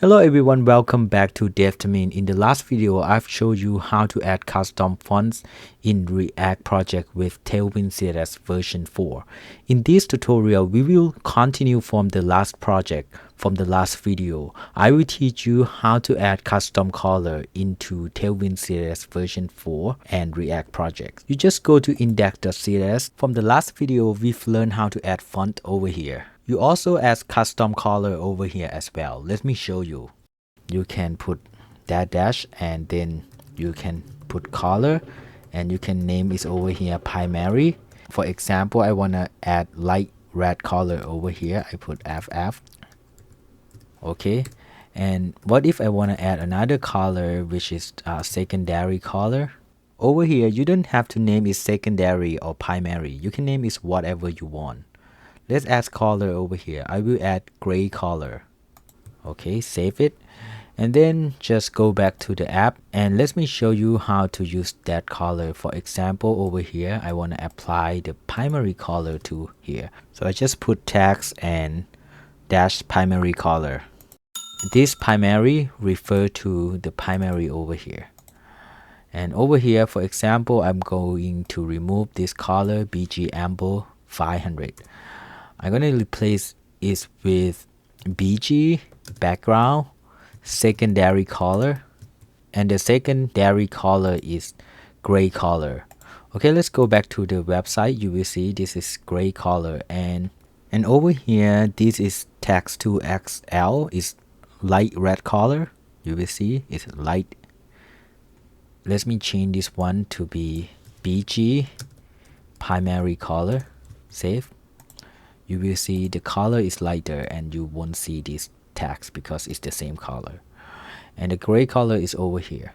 Hello everyone, welcome back to DevTamin. In the last video, I've showed you how to add custom fonts in React project with Tailwind CSS version 4. In this tutorial, we will continue from the last project, from the last video. I will teach you how to add custom color into Tailwind CSS version 4 and React projects. You just go to index.css. From the last video, we've learned how to add font over here. You also add custom color over here as well. Let me show you. You can put dash and then you can put color and you can name it over here primary. For example, I want to add light red color over here. I put FF. Okay. And what if I want to add another color which is secondary color? Over here, you don't have to name it secondary or primary. You can name it whatever you want. Let's add color over here. I will add gray color. Okay, save it. And then just go back to the app and let me show you how to use that color. For example, over here, I want to apply the primary color to here. So I just put tags and dash primary color. This primary refer to the primary over here. And over here, for example, I'm going to remove this color BG Amber 500. I'm going to replace it with BG background secondary color, and the secondary color is gray color. Okay, let's go back to the website. You will see this is gray color, and over here this is text to XL is light red color. You will see it's light. Let me change this one to be BG primary color. Save. You will see the color is lighter and you won't see this text because it's the same color. And the gray color is over here.